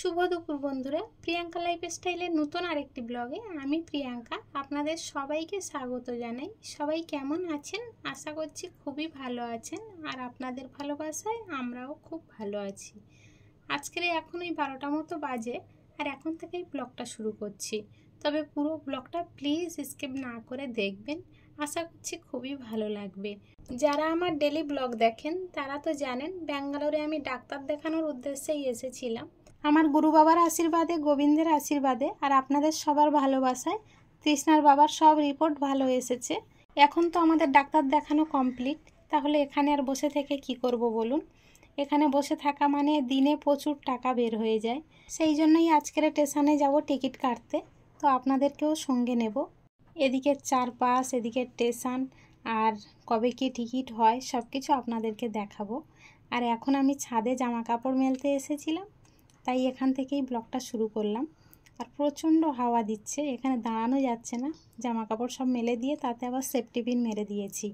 শুভ দুপুর বন্ধুরা, প্রিয়াঙ্কা লাইফস্টাইলের নতুন আরেকটি ব্লগে আমি প্রিয়াঙ্কা আপনাদের সবাইকে স্বাগত জানাই। সবাই কেমন আছেন? আশা করছি খুবই ভালো আছেন, আর আপনাদের ভালোবাসায় আমরাও খুব ভালো আছি। আজকের এখন ওই 12টা মতো বাজে, আর এখন থেকেই ব্লগটা শুরু করছি। তবে পুরো ব্লগটা প্লিজ স্কিপ না করে দেখবেন, আশা করছি খুবই ভালো লাগবে। যারা আমার ডেলি ব্লগ দেখেন তারা তো জানেন ব্যাঙ্গালোরে আমি ডাক্তার দেখানোর উদ্দেশ্যেই এসেছিলাম। আমার গুরু বাবার আশীর্বাদে, গোবিন্দের আশীর্বাদে, আর আপনাদের সবার ভালোবাসায় তৃষ্ণার বাবার সব রিপোর্ট ভালো এসেছে। এখন তো আমাদের ডাক্তার দেখানো কমপ্লিট, তাহলে এখানে আর বসে থেকে কি করব বলুন? এখানে বসে থাকা মানে দিনে প্রচুর টাকা বের হয়ে যায়। সেই জন্যই আজকের স্টেশনে যাব টিকিট কাটতে, তো আপনাদেরকেও সঙ্গে নেব। এদিকে চারপাশ, এদিকে স্টেশন, আর কবে কি টিকিট হয় সব কিছু আপনাদেরকে দেখাবো। আর এখন আমি ছাদে জামা কাপড় মেলতে এসেছিলাম, তাই এখান থেকেই ব্লগটা শুরু করলাম। আর প্রচণ্ড হাওয়া দিচ্ছে, এখানে দাঁড়ানো যাচ্ছে না। জামা কাপড় সব মেলে দিয়ে তাতে আবার সেফটি পিন মেরে দিয়েছি।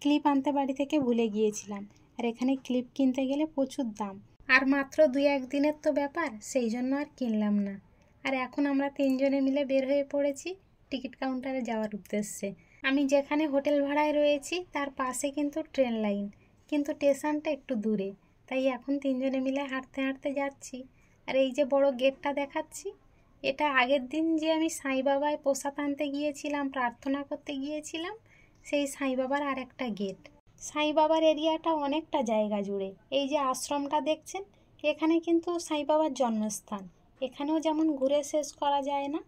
ক্লিপ আনতে বাড়ি থেকে ভুলে গিয়েছিলাম, আর এখানে ক্লিপ কিনতে গেলে প্রচুর দাম, আর মাত্র 2-1 দিনের তো ব্যাপার, সেই জন্য আর কিনলাম না। আর এখন আমরা 3 জনে মিলে বের হয়ে পড়েছি টিকিট কাউন্টারে যাওয়ার উদ্দেশ্যে। আমি যেখানে হোটেল ভাড়ায় রয়েছি তার পাশে কিন্তু ট্রেন লাইন, কিন্তু স্টেশনটা একটু দূরে, তাই এখন 3 জনে মিলে হাঁটতে হাঁটতে যাচ্ছি। আর এই যে বড় গেটটা দেখাচ্ছি, এটা আগের দিন যে আমি সাই বাবায় প্রসাদ আনতে গিয়েছিলাম, প্রার্থনা করতে গিয়েছিলাম, সেই সাই বাবার আর একটা গেট। সাই বাবার এরিয়াটা অনেকটা জায়গা জুড়ে। এই যে আশ্রমটা দেখছেন, এখানে কিন্তু সাই বাবার জন্মস্থান। এখানেও যেমন ঘুরে শেষ করা যায় না,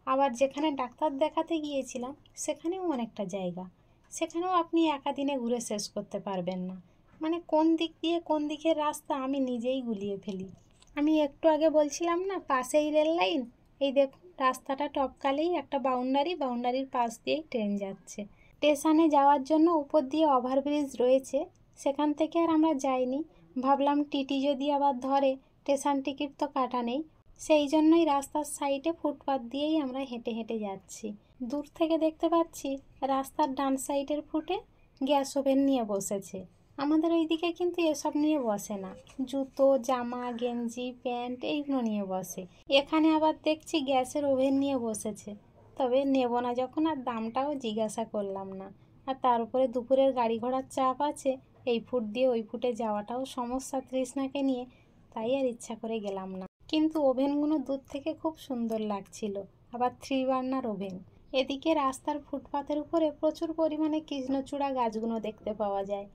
আবার যেখানে ডাক্তার দেখাতে গিয়েছিলাম সেখানেও অনেকটা জায়গা, সেখানেও আপনি একা দিনে ঘুরে শেষ করতে পারবেন না। মানে কোন দিক দিয়ে কোন দিকের রাস্তা আমি নিজেই গুলিয়ে ফেলি। আমি একটু আগে বলছিলাম না পাশেই রেল লাইন, এই দেখুন রাস্তাটা টপকালেই একটা বাউন্ডারির পাশ দিয়েই ট্রেন যাচ্ছে। স্টেশনে যাওয়ার জন্য উপর দিয়ে ওভারব্রিজ রয়েছে, সেখান থেকে আর আমরা যাইনি। ভাবলাম টিটি যদি আবার ধরে, স্টেশন টিকিট তো কাটা নেই, সেই জন্যই রাস্তার সাইডে ফুটপাত দিয়েই আমরা হেঁটে হেঁটে যাচ্ছি। দূর থেকে দেখতে পাচ্ছি রাস্তার ডান সাইডের ফুটে গ্যাস ওভেন নিয়ে বসেছে। আমাদের ওইদিকে কিন্তু এসব নিয়ে বসে না, জুতো, জামা, গেঞ্জি, প্যান্ট এইগুলো নিয়ে বসে। এখানে আবার দেখছি গ্যাসের ওভেন নিয়ে বসেছে। তবে নেব না যখন, আর দামটাও জিজ্ঞাসা করলাম না। আর তার উপরে দুপুরের গাড়ি ঘোড়ার চাপ আছে, এই ফুট দিয়ে ওই ফুটে যাওয়াটাও সমস্যা তৃষ্ণাকে নিয়ে, তাই আর ইচ্ছা করে গেলাম না। কিন্তু ওভেনগুলো দূর থেকে খুব সুন্দর লাগছিল, আবার 3 বার্নার ওভেন। এদিকে রাস্তার ফুটপাতের উপরে প্রচুর পরিমাণে কৃষ্ণচূড়া গাছগুলো দেখতে পাওয়া যায়।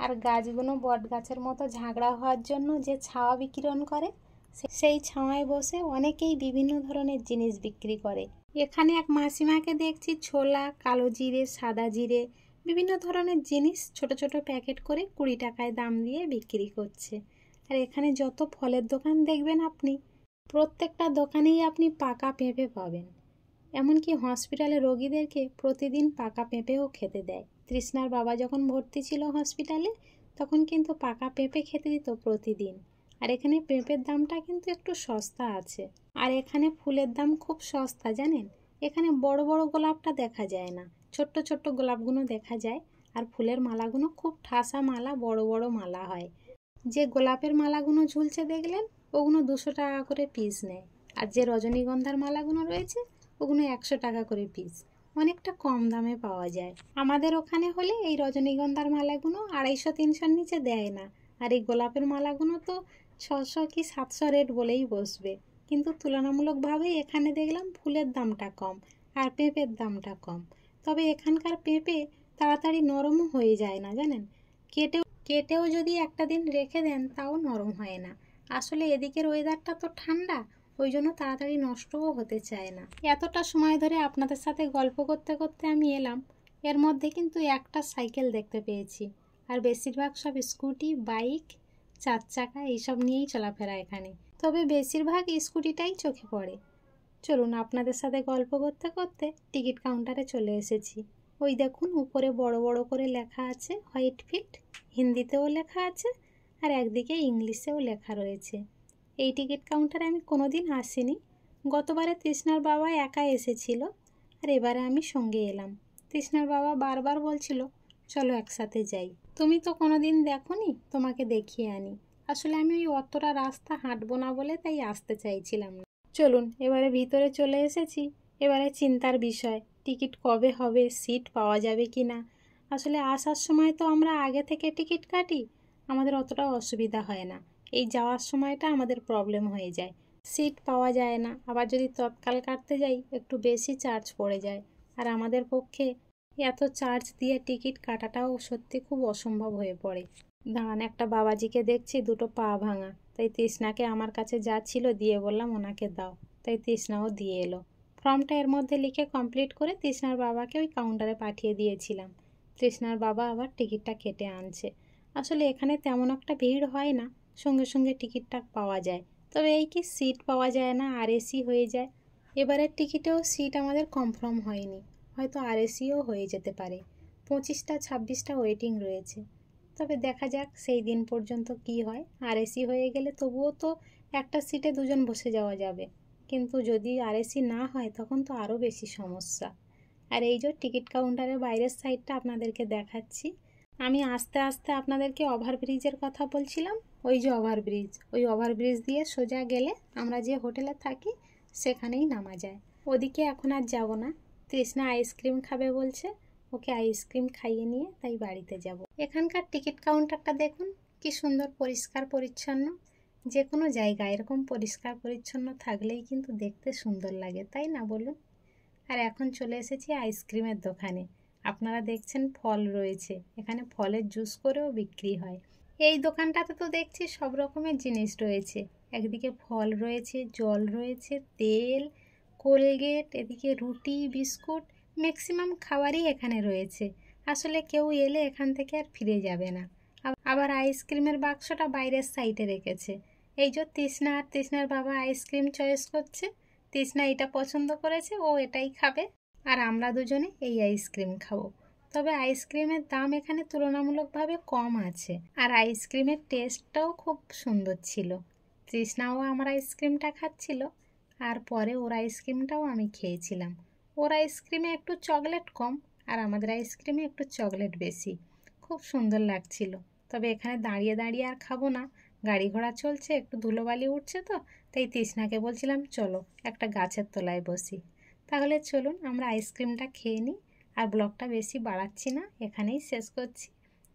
আর গাছগুলো বট গাছের মতো ঝাঁকড়া হওয়ার জন্য যে ছাওয়া বিকিরণ করে, সেই ছাওয়ায় বসে অনেকেই বিভিন্ন ধরনের জিনিস বিক্রি করে। এখানে এক মাসিমাকে দেখছি ছোলা, কালো জিরে, সাদা জিরে, বিভিন্ন ধরনের জিনিস ছোট ছোট প্যাকেট করে 20 টাকায় দাম দিয়ে বিক্রি করছে। আর এখানে যত ফলের দোকান দেখবেন আপনি, প্রত্যেকটা দোকানেই আপনি পাকা পেঁপে পাবেন। এমনকি হসপিটালে রোগীদেরকে প্রতিদিন পাকা পেঁপেও খেতে দেয়। তৃষ্ণার বাবা যখন ভর্তি ছিল হসপিটালে, তখন কিন্তু পাকা পেঁপে খেতে দিত প্রতিদিন। আর এখানে পেঁপের দামটা কিন্তু একটু সস্তা আছে। আর এখানে ফুলের দাম খুব সস্তা জানেন। এখানে বড় বড় গোলাপটা দেখা যায় না, ছোট্ট ছোট্ট গোলাপগুলো দেখা যায়। আর ফুলের মালাগুলো খুব ঠাসা মালা, বড় বড় মালা হয়। যে গোলাপের মালাগুলো ঝুলছে দেখলেন, ওগুলো 200 টাকা করে পিস নেয়। আর যে রজনীগন্ধার মালাগুলো রয়েছে, ওগুলো 100 টাকা করে পিস। অনেকটা কম দামে পাওয়া যায়। আমাদের ওখানে হলে এই রজনীগন্ধার মালাগুলো 250-300-র নিচে দেয় না। আর এই গোলাপের মালাগুলো তো 600 কি 700 রেট বলেই বসবে। কিন্তু তুলনামূলকভাবে এখানে দেখলাম ফুলের দামটা কম, আর পেঁপের দামটা কম। তবে এখানকার পেঁপে তাড়াতাড়ি নরমও হয়ে যায় না জানেন। কেটেও যদি একটা দিন রেখে দেন তাও নরম হয় না। আসলে এদিকের ওয়েদারটা তো ঠান্ডা, ওই জন্য তাড়াতাড়ি নষ্টও হতে চায় না। এতটা সময় ধরে আপনাদের সাথে গল্প করতে করতে আমি এলাম, এর মধ্যে কিন্তু একটা সাইকেল দেখতে পেয়েছি। আর বেশিরভাগ সব স্কুটি, বাইক, 4 চাকা এইসব নিয়েই চলাফেরা এখানে। তবে বেশিরভাগ স্কুটিটাই চোখে পড়ে। চলুন, আপনাদের সাথে গল্প করতে করতে টিকিট কাউন্টারে চলে এসেছি। ওই দেখুন উপরে বড় বড় করে লেখা আছে হোয়াইট ফিল্ড, হিন্দিতেও লেখা আছে, আর একদিকে ইংলিশেও লেখা রয়েছে। এই টিকিট কাউন্টারে আমি কোনোদিন আসিনি। গতবারে তৃষ্ণার বাবা একা এসেছিল, আর এবারে আমি সঙ্গে এলাম। তৃষ্ণার বাবা বারবার বলছিল চলো একসাথে যাই, তুমি তো কোনোদিন দেখোনি, তোমাকে দেখিয়ে আনি। আসলে আমি ওই অতটা রাস্তা হাঁটবো না বলে তাই আসতে চাইছিলাম না। চলুন এবারে ভিতরে চলে এসেছি। এবারে চিন্তার বিষয়, টিকিট কবে হবে, সিট পাওয়া যাবে কি না। আসলে আসার সময় তো আমরা আগে থেকে টিকিট কাটি, আমাদের অতটা অসুবিধা হয় না। এই যাওয়ার সময়টা আমাদের প্রবলেম হয়ে যায়, সিট পাওয়া যায় না। আবার যদি তৎকাল কাটতে যাই একটু বেশি চার্জ পড়ে যায়, আর আমাদের পক্ষে এত চার্জ দিয়ে টিকিট কাটাটাও সত্যি খুব অসম্ভব হয়ে পড়ে। দাঁড়ান, একটা বাবাজিকে দেখছি দুটো পা ভাঙা, তাই তৃষ্ণাকে আমার কাছে যা ছিল দিয়ে বললাম ওনাকে দাও, তাই তৃষ্ণাও দিয়ে এলো। ফর্মটা এর মধ্যে লিখে কমপ্লিট করে তৃষ্ণার বাবাকে ওই কাউন্টারে পাঠিয়ে দিয়েছিলাম। তৃষ্ণার বাবা আবার টিকিটটা কেটে আনছে। আসলে এখানে তেমন একটা ভিড় হয় না, সঙ্গে সঙ্গে টিকিটটা পাওয়া যায়। তবে এই কি সিট পাওয়া যায় না, আরএসি হয়ে যায়। এবারের টিকিটেও সিট আমাদের কনফার্ম হয়নি, হয়তো আরএসিও হয়ে যেতে পারে। 25টা 26টা ওয়েটিং রয়েছে। তবে দেখা যাক সেই দিন পর্যন্ত কি হয়। আরএসি হয়ে গেলে তবুও তো একটা সিটে দুজন বসে যাওয়া যাবে, কিন্তু যদি আরএসি না হয় তখন তো আরও বেশি সমস্যা। আর এই যে টিকিট কাউন্টারের বাইরের সাইডটা আপনাদেরকে দেখাচ্ছি। আমি আস্তে আস্তে আপনাদেরকে ওভারব্রিজের কথা বলছিলাম। ওই যে ওভারব্রিজ, ওই ওভারব্রিজ দিয়ে সোজা গেলে আমরা যে হোটেলে থাকি সেখানেই নামা যায়। ওদিকে এখন আর যাব না, তৃষ্ণা আইসক্রিম খাবে বলছে, ওকে আইসক্রিম খাইয়ে নিয়ে তাই বাড়িতে যাব। এখানকার টিকিট কাউন্টারটা দেখুন কি সুন্দর পরিষ্কার পরিচ্ছন্ন। যে কোনো জায়গায় এরকম পরিষ্কার পরিচ্ছন্ন থাকলেই কিন্তু দেখতে সুন্দর লাগে, তাই না বলুন? আর এখন চলে এসেছি আইসক্রিমের দোকানে। আপনারা দেখছেন ফল রয়েছে, এখানে ফলের জুস করেও বিক্রি হয়। এই দোকানটাতে তো দেখছি সব রকমের জিনিস রয়েছে। একদিকে ফল রয়েছে, জল রয়েছে, তেল, কোলগেট, এদিকে রুটি, বিস্কুট, ম্যাক্সিমাম খাবারই এখানে রয়েছে। আসলে কেউ এলে এখান থেকে আর ফিরে যাবে না। আবার আইসক্রিমের বাক্সটা বাইরের সাইডে রেখেছে। এই যে তৃষ্ণা আর তৃষ্ণার বাবা আইসক্রিম চয়েস করছে। তৃষ্ণা এটা পছন্দ করেছে, ও এটাই খাবে, আর আমরা দুজনে এই আইসক্রিম খাবো। তবে আইসক্রিমের দাম এখানে তুলনামূলকভাবে কম আছে, আর আইসক্রিমের টেস্টটাও খুব সুন্দর ছিল। তৃষ্ণাও আমার আইসক্রিমটা খাচ্ছিল, আর পরে ওর আইসক্রিমটাও আমি খেয়েছিলাম। ওর আইসক্রিমে একটু চকলেট কম, আর আমাদের আইসক্রিমে একটু চকলেট বেশি। খুব সুন্দর লাগছিল। তবে এখানে দাঁড়িয়ে দাঁড়িয়ে আর খাবো না, গাড়ি ঘোড়া চলছে, একটু ধুলোবালি উঠছে তো, তাই তৃষ্ণাকে বলছিলাম চলো একটা গাছের তলায় বসি। তাহলে চলুন আমরা আইসক্রিমটা খেয়ে নিই। আর ব্লগটা বেশি বাড়াচ্ছি না, এখানেই শেষ করছি।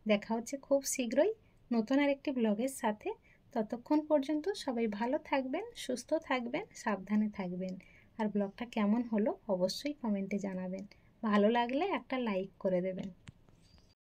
দেখা হচ্ছে খুব শীঘ্রই নতুন আরেকটি ব্লগের সাথে। ততক্ষণ পর্যন্ত সবাই ভালো থাকবেন, সুস্থ থাকবেন, সাবধানে থাকবেন। আর ব্লগটা কেমন হলো অবশ্যই কমেন্টে জানাবেন। ভালো লাগলে একটা লাইক করে দেবেন।